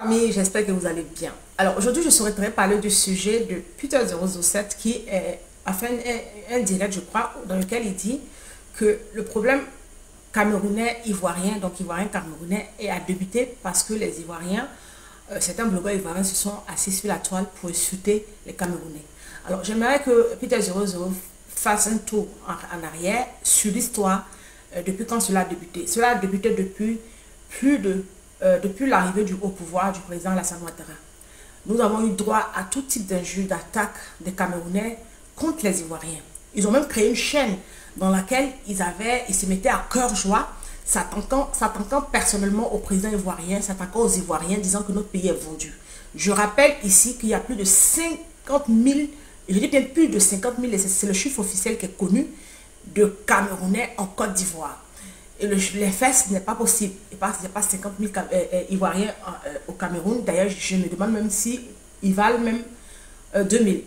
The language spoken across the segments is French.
Amis, j'espère que vous allez bien. Alors aujourd'hui, je souhaiterais parler du sujet de Peter 007 qui a fait un direct, je crois, dans lequel il dit que le problème camerounais ivoirien, donc ivoirien camerounais, a débuté parce que les Ivoiriens, certains blogueurs ivoiriens se sont assis sur la toile pour insulter les Camerounais. Alors j'aimerais que Peter 00 fasse un tour en arrière sur l'histoire depuis quand cela a débuté. Cela a débuté depuis depuis l'arrivée au pouvoir du président Alassane Ouattara. Nous avons eu droit à tout type d'injures, d'attaques des Camerounais contre les Ivoiriens. Ils ont même créé une chaîne dans laquelle ils se mettaient à cœur joie, s'attaquant personnellement au président ivoirien, s'attaquant aux Ivoiriens, disant que notre pays est vendu. Je rappelle ici qu'il y a plus de 50 000, je dis bien plus de 50 000, c'est le chiffre officiel qui est connu, de Camerounais en Côte d'Ivoire. Et les faits, ce n'est pas possible. Il n'y a pas 50 000 Ivoiriens au Cameroun. D'ailleurs, je me demande même si ils valent même 2000.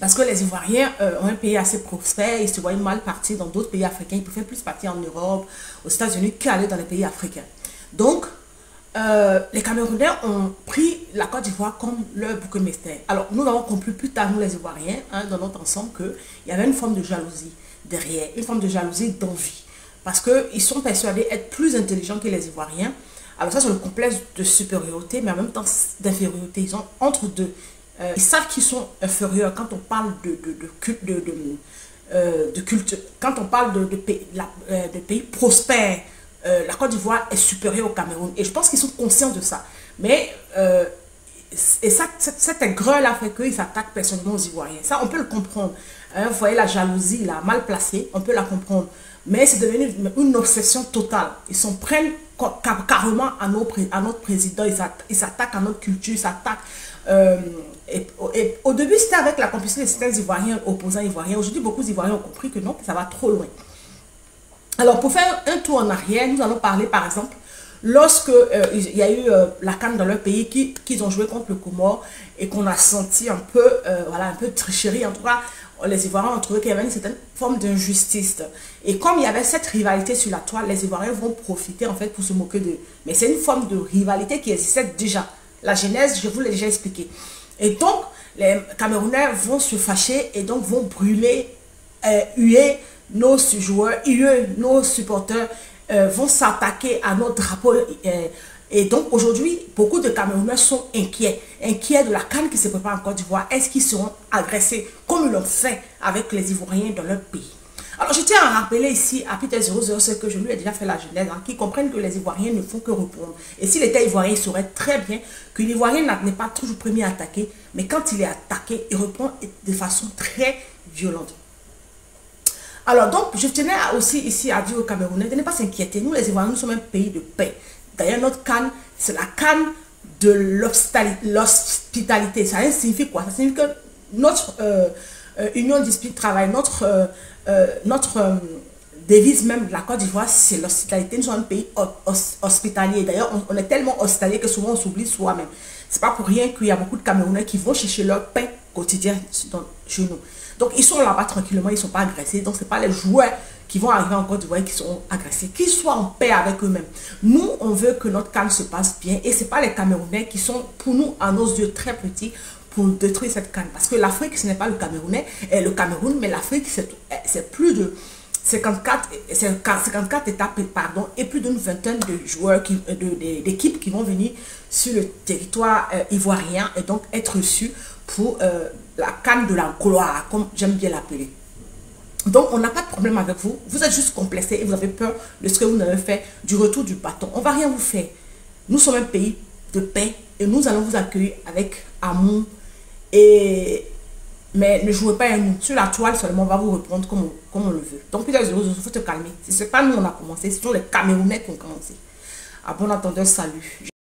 Parce que les Ivoiriens ont un pays assez prospère. Ils se voient mal partir dans d'autres pays africains. Ils préfèrent plus partir en Europe, aux États-Unis, qu'aller dans les pays africains. Donc, les Camerounais ont pris la Côte d'Ivoire comme leur bouc émissaire. Alors, nous avons compris plus tard, nous les Ivoiriens, dans notre ensemble, qu'il y avait une forme de jalousie derrière, une forme de jalousie d'envie. Parce qu'ils sont persuadés être plus intelligents que les Ivoiriens. Alors ça, c'est le complexe de supériorité, mais en même temps d'infériorité. Ils sont entre deux. Ils savent qu'ils sont inférieurs quand on parle de culte. Quand on parle de pays prospères, la Côte d'Ivoire est supérieure au Cameroun. Et je pense qu'ils sont conscients de ça. Mais cette aigreur-là fait qu'ils s'attaquent personnellement aux Ivoiriens. Ça, on peut le comprendre. Vous voyez la jalousie, là, mal placée, on peut la comprendre. Mais c'est devenu une obsession totale. Ils s'en prennent carrément à notre président. Ils s'attaquent à notre culture, ils s'attaquent. Et au début, c'était avec la complicité de certains Ivoiriens, opposants Ivoiriens. Aujourd'hui, beaucoup d'Ivoiriens ont compris que non, que ça va trop loin. Alors, pour faire un tour en arrière, nous allons parler, par exemple, lorsque il y a eu la CAN dans leur pays, qu'ils ont joué contre le Comore et qu'on a senti un peu, voilà, un peu de tricherie. En tout cas, les Ivoiriens ont trouvé qu'il y avait une certaine forme d'injustice. Et comme il y avait cette rivalité sur la toile, les Ivoiriens vont profiter en fait pour se moquer d'eux. Mais c'est une forme de rivalité qui existait déjà. La genèse, je vous l'ai déjà expliqué. Et donc, les Camerounais vont se fâcher et donc vont brûler, huer nos joueurs, huer nos supporters, vont s'attaquer à notre drapeau. Et donc aujourd'hui, beaucoup de Camerounais sont inquiets de la CAN qui se prépare en Côte d'Ivoire. Est-ce qu'ils seront agressés comme ils l'ont fait avec les Ivoiriens dans leur pays? Alors je tiens à rappeler ici à Peter 007 que je lui ai déjà fait la genèse, qui comprennent que les Ivoiriens ne font que répondre. Et s'il était Ivoirien, il saurait très bien que l'Ivoirien n'est pas toujours premier à attaquer, mais quand il est attaqué, il répond de façon très violente. Alors donc, je tenais aussi ici à dire aux Camerounais de ne pas s'inquiéter. Nous les Ivoiriens, nous sommes un pays de paix. D'ailleurs, notre CAN, c'est la CAN de l'hospitalité. Ça signifie quoi? Ça signifie que notre union dispute travail, notre devise même de la Côte d'Ivoire, c'est l'hospitalité. Nous sommes un pays hospitalier. D'ailleurs, on est tellement hospitalier que souvent on s'oublie soi-même. C'est pas pour rien qu'il y a beaucoup de Camerounais qui vont chercher leur pain quotidien chez nous. Donc, ils sont là-bas tranquillement, ils ne sont pas agressés. Donc, ce n'est pas les joueurs qui vont arriver en Côte d'Ivoire qui seront agressés. Qu'ils soient en paix avec eux-mêmes. Nous, on veut que notre CAN se passe bien. Et ce n'est pas les Camerounais qui sont, pour nous, à nos yeux, très petits pour détruire cette CAN. Parce que l'Afrique, ce n'est pas le Cameroun, mais l'Afrique, c'est plus de 54 étapes, pardon, et plus d'une vingtaine de joueurs, d'équipes qui vont venir sur le territoire ivoirien et donc être reçus pour la CAN de la gloire, comme j'aime bien l'appeler. Donc, on n'a pas de problème avec vous. Vous êtes juste complexé et vous avez peur de ce que vous avez fait, du retour du bâton. On ne va rien vous faire. Nous sommes un pays de paix et nous allons vous accueillir avec amour. Mais ne jouez pas à nous. Sur la toile seulement, on va vous répondre comme on le veut. Donc, il faut te calmer. Ce n'est pas nous on a commencé, ce sont les Camerounais qui ont commencé. À bon entendeur, salut.